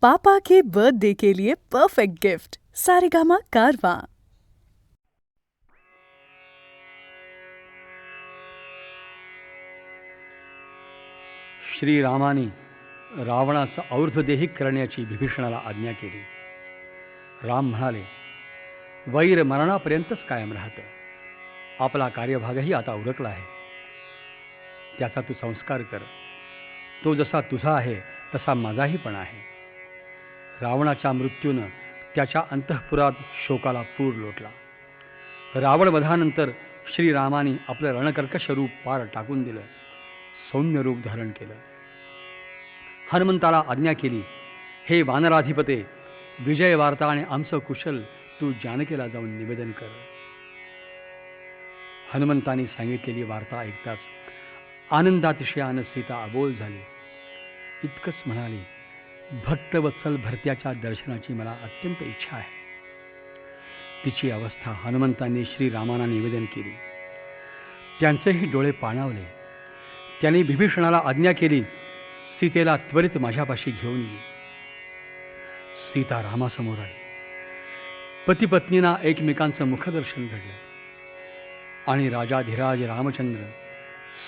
पापा के birthday के लिए perfect gift Saregama कारवां। श्रीरामाने रावणाचा और्ध्वदेही करण्याची विभीषणाला आज्ञा केली. राम म्हणाले, वैर मरणापर्यंतच कायम राहतं. आपला कार्यभागही आता उरकला आहे. त्याचा तू संस्कार कर. तो जसा तुझा आहे तसा माझाही पण आहे. रावणाच्या मृत्यूनं त्याच्या अंतःपुरात शोकाला पूर लोटला. रावणवधानंतर श्रीरामाने आपलं रणकर्कश रूप पार टाकून दिलं. सौम्य रूप धारण केलं. हनुमंताला आज्ञा केली, हे वानराधिपते, विजय वार्ता आणि आमचं कुशल तू जानकीला जाऊन निवेदन कर. हनुमंतानी सांगितलेली वार्ता ऐकताच आनंदातिशयानं सीता अबोल झाली. इतकंच म्हणाली, भक्तवत्सल भरत्याच्या दर्शनाची मला अत्यंत इच्छा आहे. तिची अवस्था हनुमंतांनी श्रीरामांना निवेदन केली. त्यांचेही डोळे पाणावले. त्यांनी विभीषणाला आज्ञा केली, सीतेला त्वरित माझ्यापाशी घेऊन ये. सीता रामासमोर आली. पतिपत्नींना एकमेकांचं मुखदर्शन घडलं आणि राजाधिराज रामचंद्र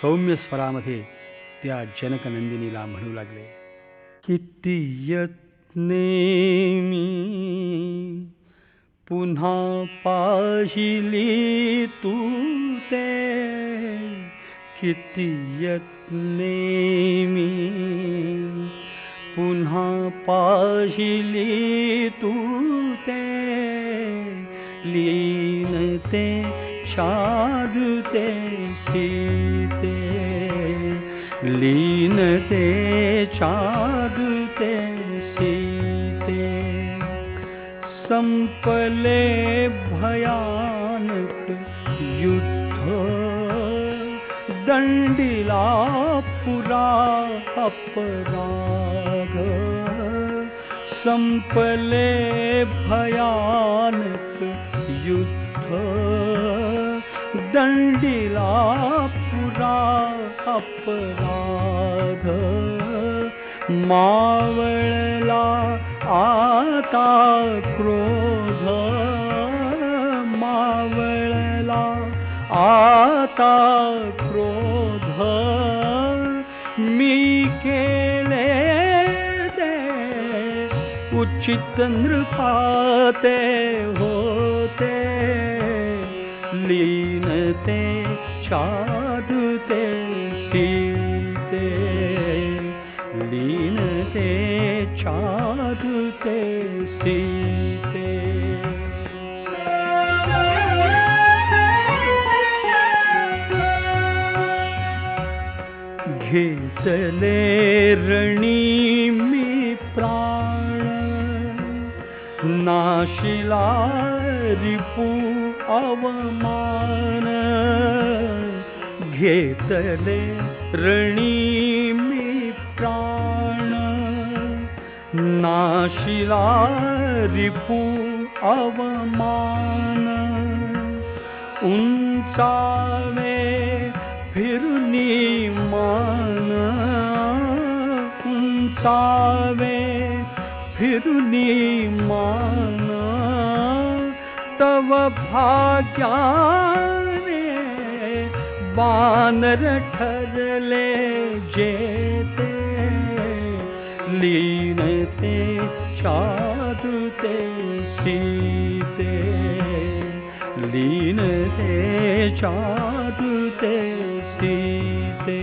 सौम्य स्वरामध्ये त्या जनकनंदिनीला म्हणू लागले, किती यत्ने मी पुन्हा पाहिली तू ते, किती यत्ने मी पुन्हा पाहिली तू ते, लीन ते छाडते सीते, लीन ते छाडते सीते. संपले भयानक युद्ध, दंडिला पुरा अपराध. संपले भयानक युद्ध, दंडिला पुरा अपराध. मावळला आता क्रोध, मावळला आता क्रोध. मी केले ते उचित नृपाते होते, लीन ते छाडते सीते, लीन ते छाडते सीते. घेतले रणी मी प्राण, नाशिला रिपू अवमान. घेतले रणी मी प्राण, नाशिला रिपू अवमान. उंचावे फिरुनी मान, उंचावे फिरुनी मान. तव भाग्याने वानर ठरले जेते, लीन ते छाडते सीते, लीन ते छाडते सीते.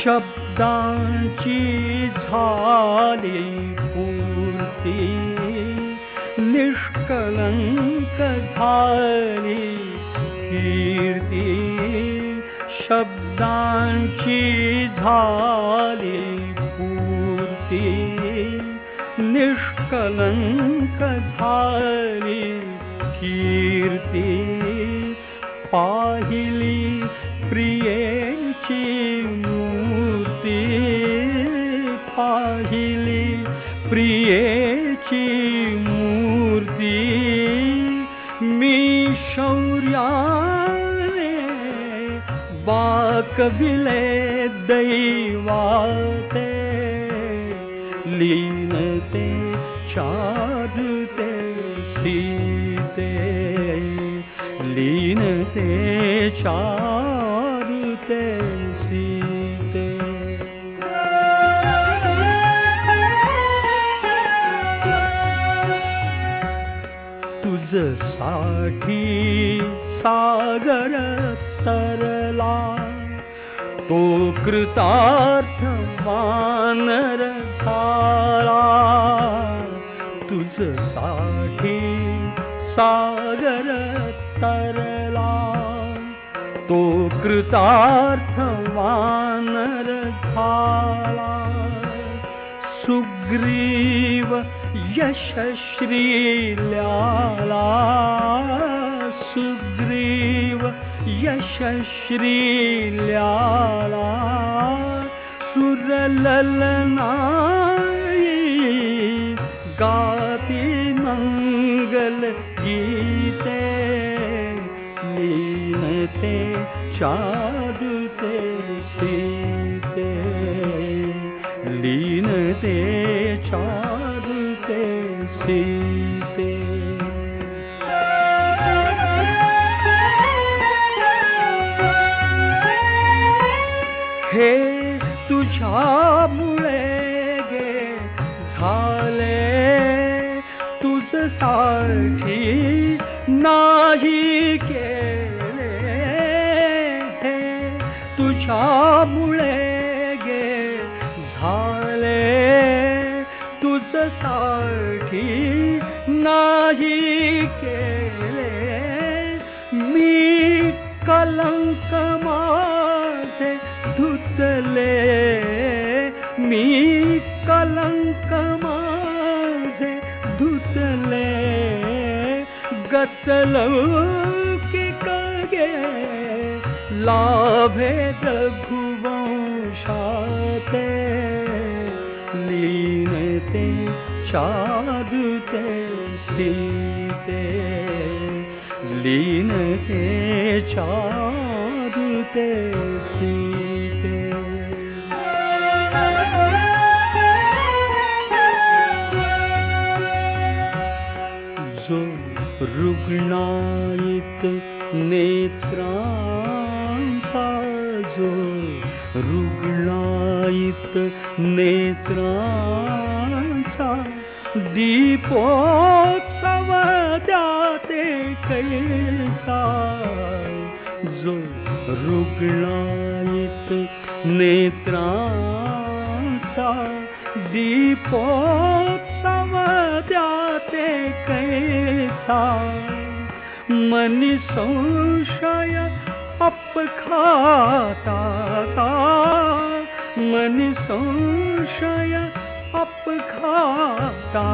शब्दांची झाली पूर्ती, निष्कलंक झाली कीर्ती. शब्दांची झाली पूर्ती, निष्कलंक झाली कीर्ती. पाहिली प्रियेची मूर्ती, पाहिली प्रियेची मूर्ती. मी शौर्याने बाकविले दैवाते लीनते चारुते सीते लीनते चारुते सीते तुझसाठी सागर तरला तो कृतार्थ वानर झाला तुझसाठी सागर तरला तो कृतार्थ वानर झाला सुग्रीव यशश्रील्याला सुग्रीव यशश्रील्याला सुरललनाई गाती मंगल गीते लीनते चारुते सीते लीनते चारुते सीते हे तुझ्यामुळे गे झाले तुझसाठी नाही केले हे तुझ्यामुळे गे झाले तुझसाठी नाही केले मी कलंक माझे धुतले मी कलंक माझे धुतले गतलौकिक गे लाभे रघुवंशाते लीनते चारुते सीते लीनते चारुते सीते जो रुग्णायित नेत्रांचा जो रुग्णायित नेत्रांचा दीपोत्सव द्याते कैसा जो रुग्णायित नेत्रांचा दीपोत्सव द्याते कैसा मनी संशय अपघाता मनी संशय अपघाता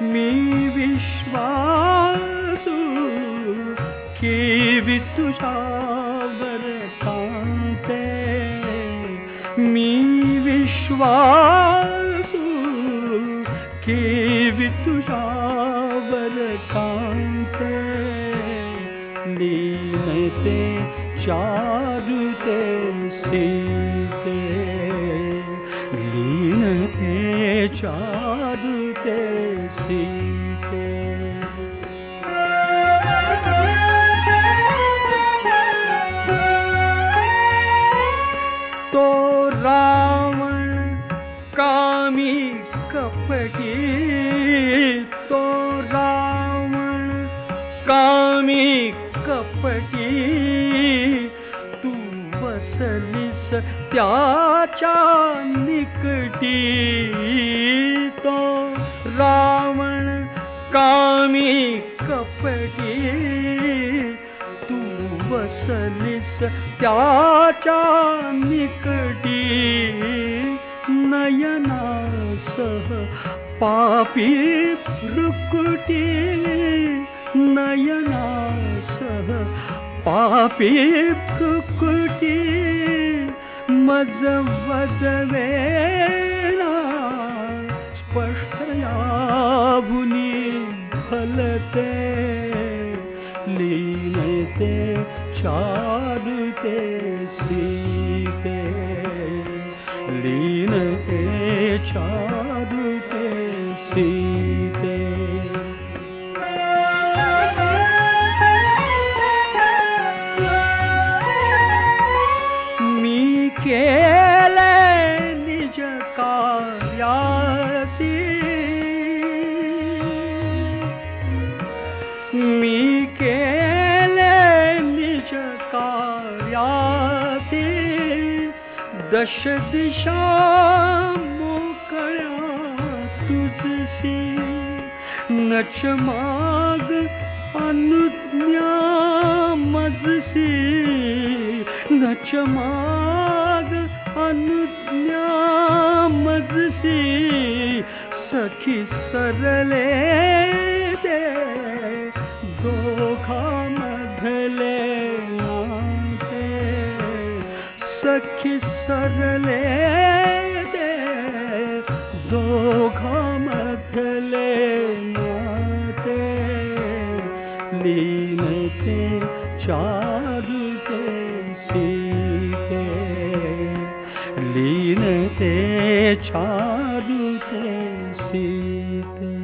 मी विश्वासू की तुझ्यावर सांगते मी विश्वासू की तुझ्यावर सांगते लीनते चारुते सीते लीनते चारुते सीते तो रावण कामी कपटी तो रावण कामी कपटी तू बसलीस त्याच्या निकटी तो रावण कामी कपटी तू बसलीस त्याच्या निकटी नयनासह पापी भ्रुकुटी नयनासह पापी भ्रुकुटी मज वदवेना स्पष्टया भुनी फलते लीनते चालते सीते लीनते चालते सीते मी केले निज कार्यासी मी केले निज कार्यासी दश दिशा मोकळ्या तुझसी नच माग अनुज्ञा मजसी नच माग अनुज्ञा मजसी सखी सरले दे दोघांमधले नाते सखी सरले दे दोघांमधले नाते लीनते चालते सीते लीनते चालते सीते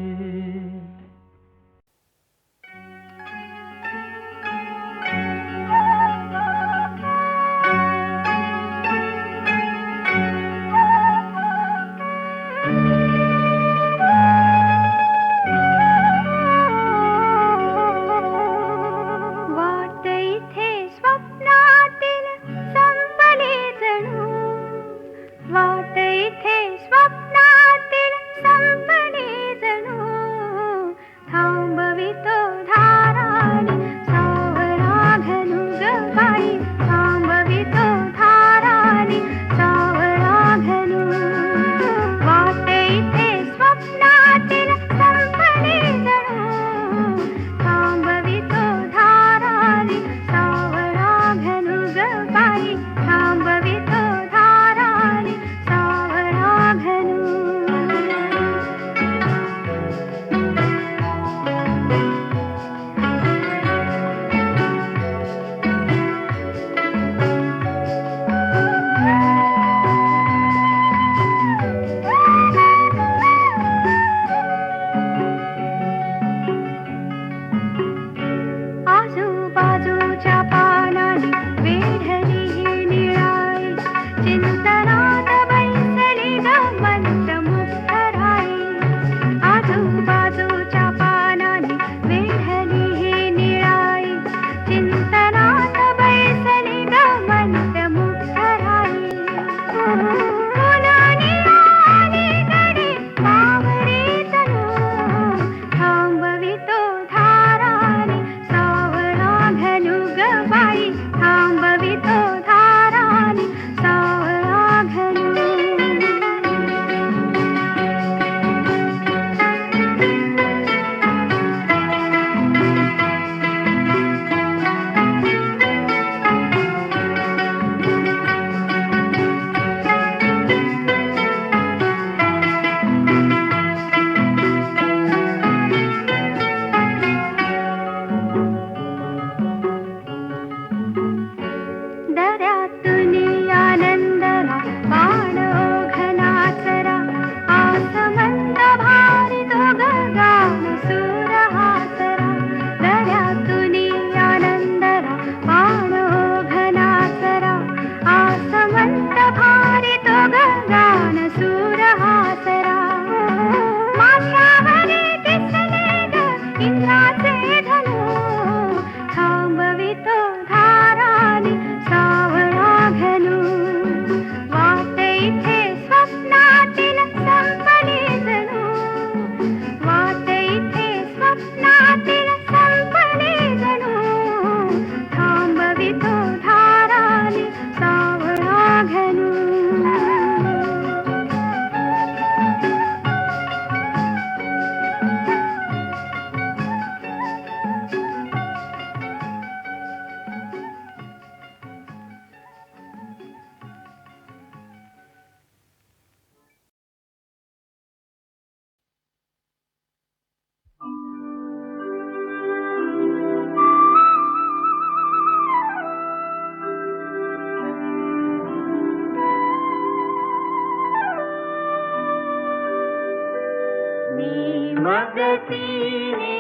मगतीने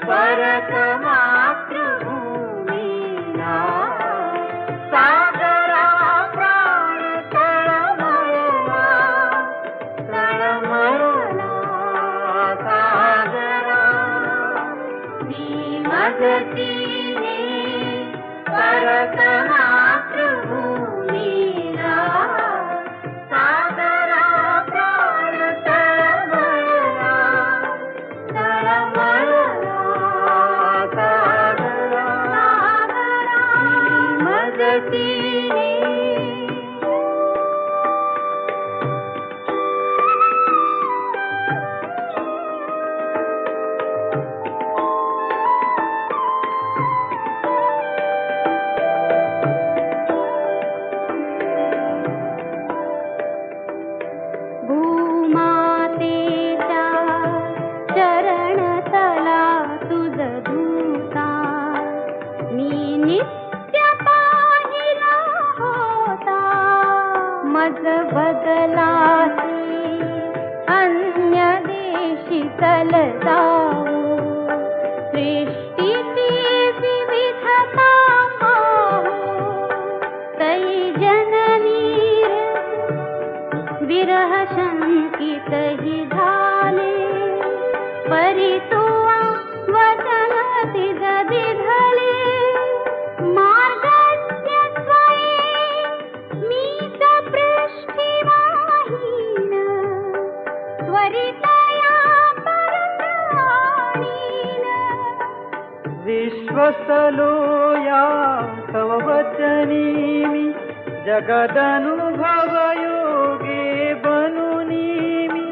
परत मातृभूमीला सागरा प्राण तळमळला तळमळला सागरा मी मगतीने परत मातृभूमीला सागरा प्राण तळमळला तळमळला सागरा मी मगतीने भूमातेच्या चरणतला तुझ धूता मी नित्य पाहिला होता मज बदलासी अन्य देशी चल जाऊ सृष्टीची विविधता पाहू तै जननी विरह शंकित ही झाले परितुआ वचन तिज दिधले मार्गस्य स्वये मीच पृष्ठिवाहीन त्वरितया परप्राणीन विश्वसलोया तव वचनीमि जगदनुभव योगे बनुनीमि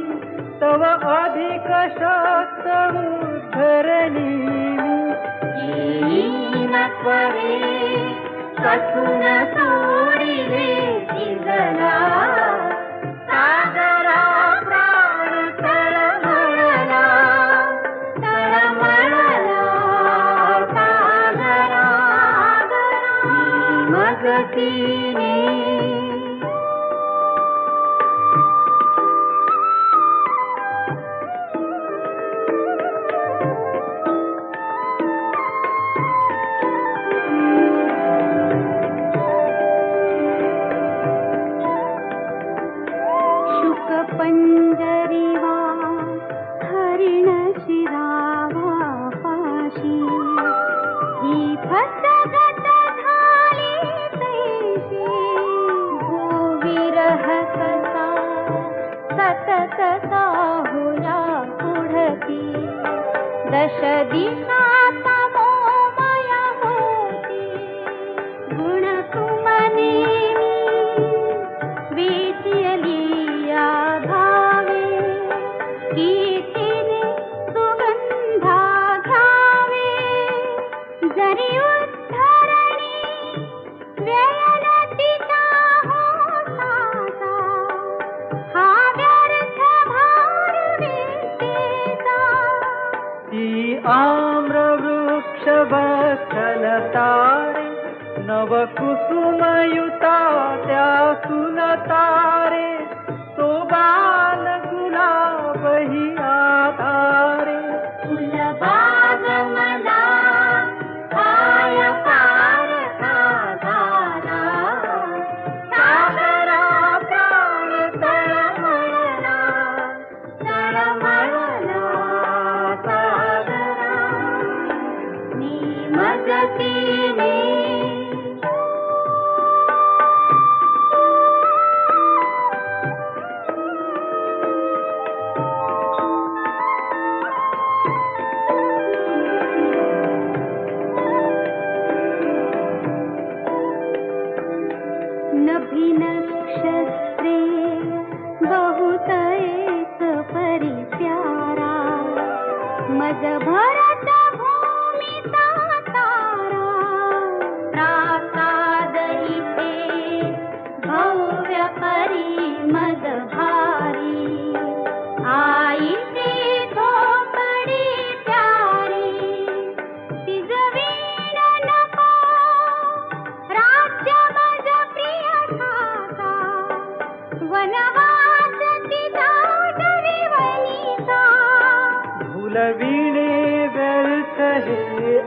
तव अधिक शक्त उद्धरणीमि येईन त्वरे कथून सोडिले तिजला सागरा प्राण तळमळला तळमळला सागरा मी मगतीने पंजरीवा हरिण शिरावा पाशी ही फसगत झाली तैशी हो विरह कसा सतत साहुया पुढती दश दिशा तमोमय होती गुण तुमनेमी विचलिया धावे कीर्तीने सुगंधा घ्यावे जरी उद्धरणी व्ययल तिचा होता हा व्यर्थ भार विद्येचा ती आम्रवृक्ष वत्सलतारे नवकुसुमयुता त्या सुलतारे तो बाल गुलाब ही आधारे फुलबाग मला काय पार झाला सागरा प्राण तळमळला तळमळला सागरा मी मगतीने नभी नक्षत्रे बहुत एक परी प्यारा मज भरत भूमिता तारा प्रासाद इथे भव्य परी मज भारी आईचे झोपडी प्यारी तिज वीण नको राज्य मज प्रिय ठाका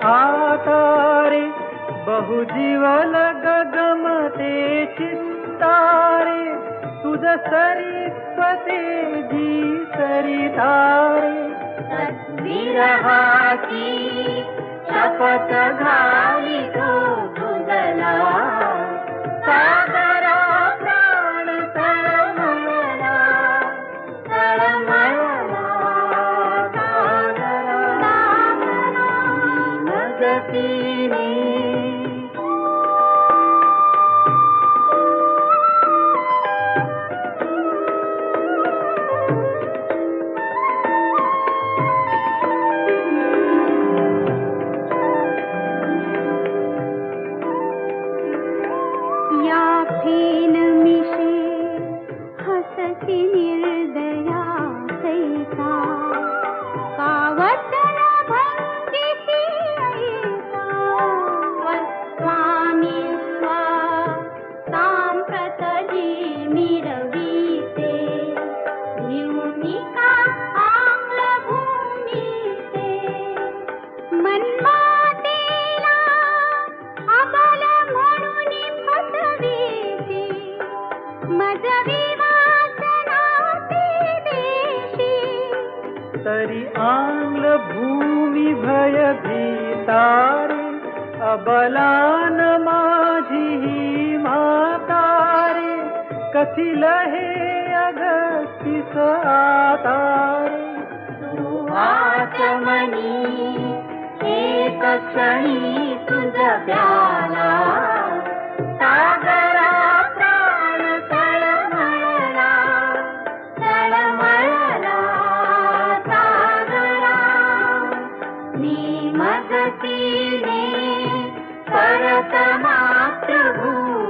आतारे बहुजीवन गगमते चित्तारे तुझ सरित्वते जी सरितारे विरहाची शपथ घाली तो दुधला सागरा प्राण तळमळला तळमळला सागरा मगतीने तरी आंग्ल भूमी भय भीतारे अबलान माझी ही मातारे कथिल हे अगस्तीस आतारे आचमनी एक क्षणी तुझ प्याला सागरा प्राण तळमळला तळमळला सागरा मी मगतीने परत मातृभूमीला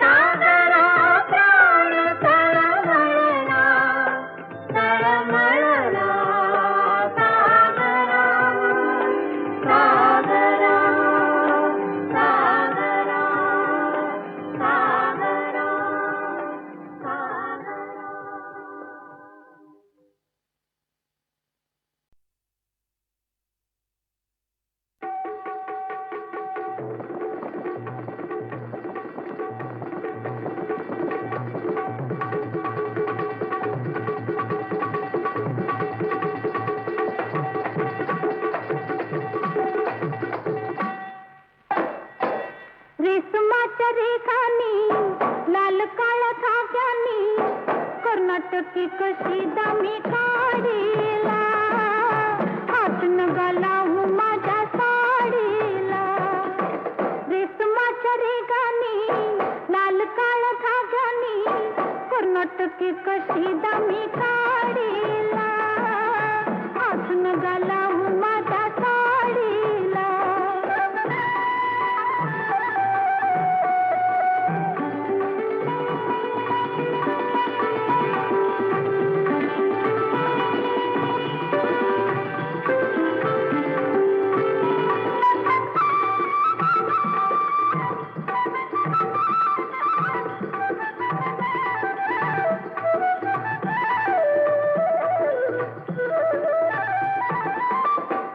सागरा प्राण तळमळला तळमळला सागरा सागरा सागरा सागरा सागरा रेशमाच्या रेखानी लाल काळ्या धाग्यानी कर्नाटकी कशी दामी काढीला हातन घालावू माझ्या साडीला रेशमाच्या रेखानी लाल काळ्या धाग्यानी कर्नाटकी कशी दामी काढीला हातन घालावू माझ्या साडीला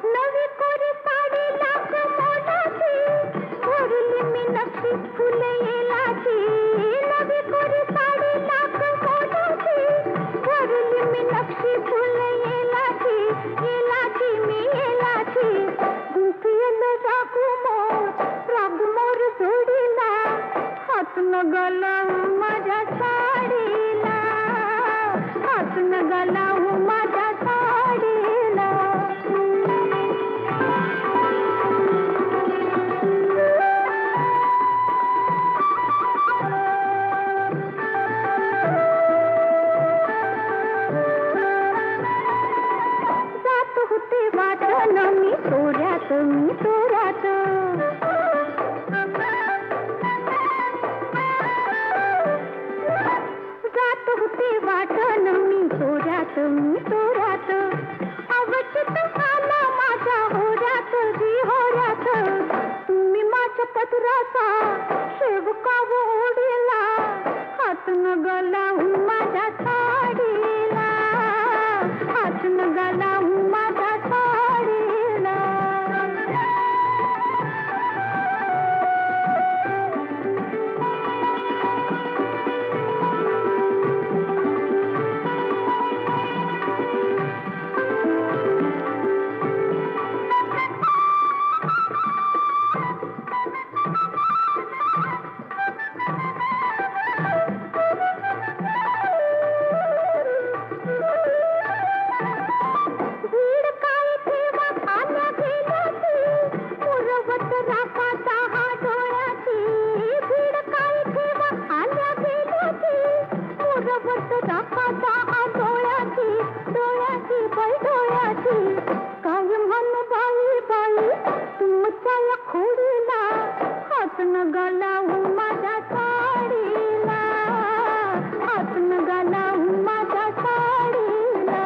नवी कोरी साडी लाख मोठाची भरली मी नक्षी फुले येलाची नवी कोरी साडी लाख मोठाची भरली मी नक्षी फुले येलाची येलाची मी येलाची गुंफियल रागमोर जोडीला हात न घालावू माझ्या साडीला हात न घालावू माझ्या साडीला जात होते वाटण मी तोऱ्यात जात होते वाटण मी तोऱ्यात अवचित आला माझ्या होऱ्यात जी होऱ्यात तुम्ही माझ्या पदराचा शेवका ओढीला हात न घालावू माझ्या साडीला हात न घालावू माझ्या साडीला आतन गलावून माझ्या साडीला, आतन गलावून माझ्या साडीला.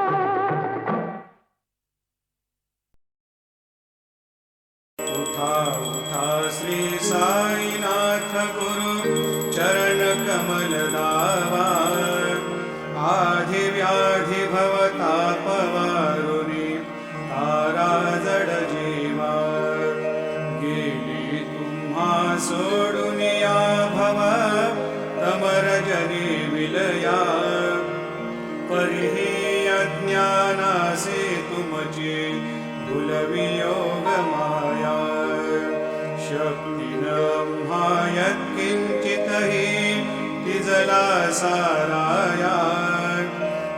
उठा उठा श्री साईनाथ गुरु चरण कमल दावा. आधी व्याधी भवताप वारुणी तारा जड जीवा. गेली तुम्हा सोडून या भव तमरजनी विलया. परिही अज्ञानासे तुमची भुलवियोग माया. शक्ती न आम्हा यत्किंचितहि तिजला साराया.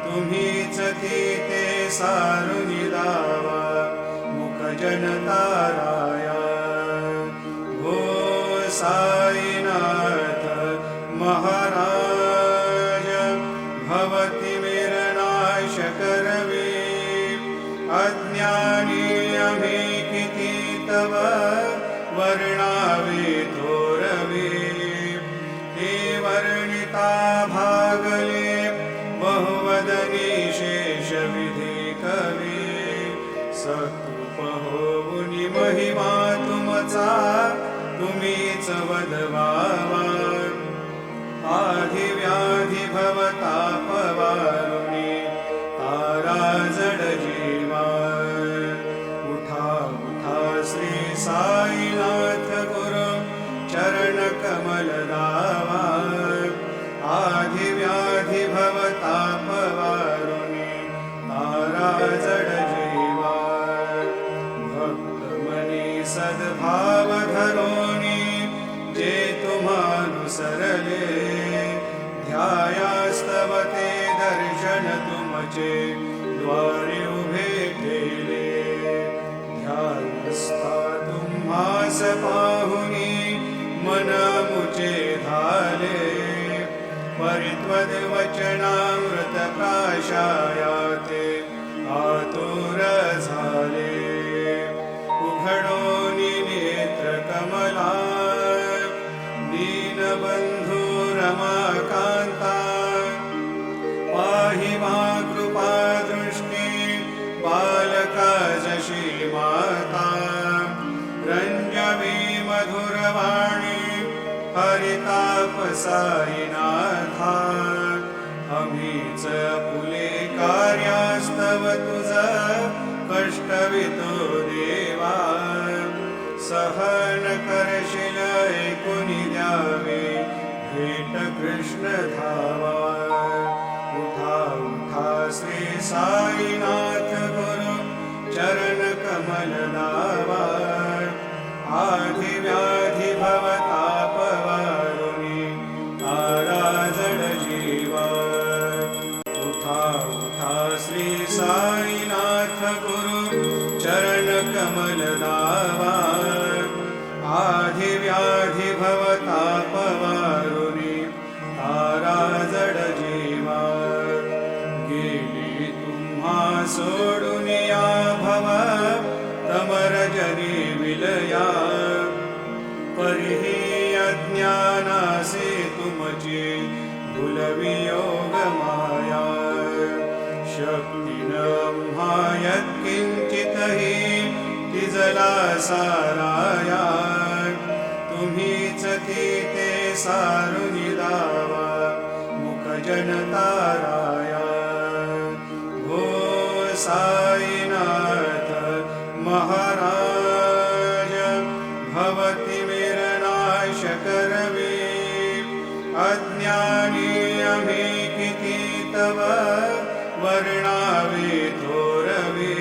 तुम्हीच ती ते सारुनी दावा मुखजन ताराया. हो साईनाथ महाराज भवती मेरनाश करवी. अज्ञानी आम्ही किती तव वर्णावे थोरवे. ते वर्णिता भागले बहुवदनी शेष विधी कवी. सत्रूप होऊनी महिमा तुमचा तुम्हीच वदवावा. आधी व्याधी भवताप वारुणी तारा जड जीवा. उठा उठा श्री साईनाथ गुरु चरण कमल दावा. आधी व्याधी भवताप वारुणी तारा जड जीवा. भक्त मनी सद्भाव धरोनी जे तुम्हानुसरले. ध्यायास्तव ते दर्शन तुमचे द्वारे उभे केले. ध्यानस्था तुम्हास पाहुनी मन मुचे धाले. परित्वद वचनामृत प्राशायाते आतुर झाले. उघडोनी नेत्र कमला दीनबंधू रमाकांता. पाहि मा कृपा दृष्टी बालका जशी माता. रंजवी मधुरवाणी हरिताप साईनाथा. आम्हीच फुले कार्यास्तव तुझ कष्टवितो देवा. सहन करशील ऐकुनी द्यावे भेट कृष्ण धावा. उठा उठा श्री साईनाथ गुरु चरण कमल दावा. आधी व्याधी भवताप वारुणी तारा जड जीवा. उठा उठा श्री साईनाथ गुरु चरण कमल दावा. आधी व्याधी भवताप वारुणी तारा जड जीवा. गेली तुम्हा सोडून या भव तमरजनी विलया. परिही अज्ञानासे तुमची भुलवियोग माया. शक्ती न आम्हा यत्किंचितहि तिजला साराया. तुम्हीच ती ते सारुनी दावा मुखजन ताराया. हो साईनाथ महाराज भवती मेरनाश करवी. अज्ञानी आम्ही किती तव वर्णावे थोरवे.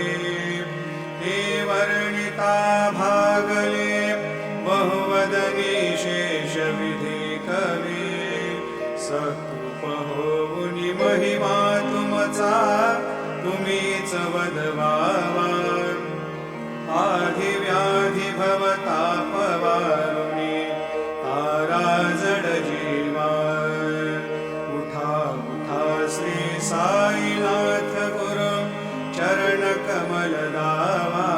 ते वर्णिता भागले बहुवदनी शेष विधी कवी. सत्रूप होऊनी महिमा तुमचा तुम्हीच वदवावा. आधी व्याधी भवताप वारुणी तारा जड जीवा. उठा उठा श्री साईनाथ गुरु चरण कमल दावा.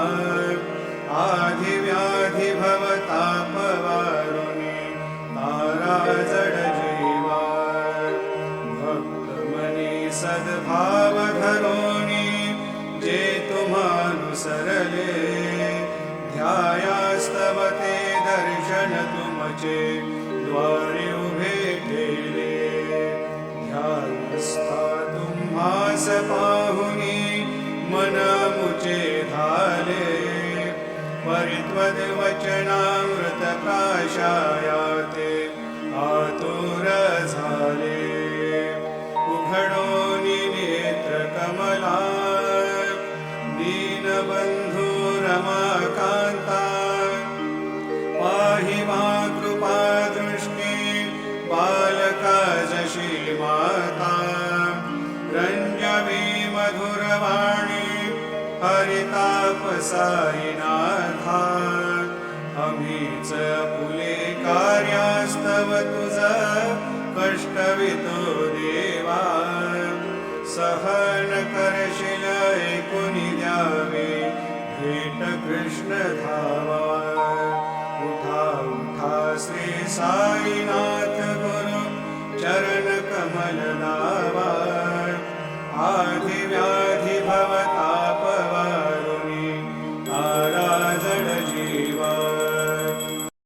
आधी व्याधी भवताप वारुणी तुमचे द्वारे उभे केले. ध्यानस्था तुम्हास पाहुनी मन मुचे झाले. परित्वद वचनामृत प्राशायाते आतुर झाले. उघडोनी नेत्र कमला दीनबंधू रमाकांता. पाहि मा कृपा दृष्टी बालका जशी माता. रंजवी मधुरवाणी हरितापसाईनाथा. आम्हीच फुले कार्यास्तव तुझ कष्टवितो देवा. सहन करशील ऐकुनी द्यावे भेट कृष्ण धावा. उठा उठा श्री साईनाथ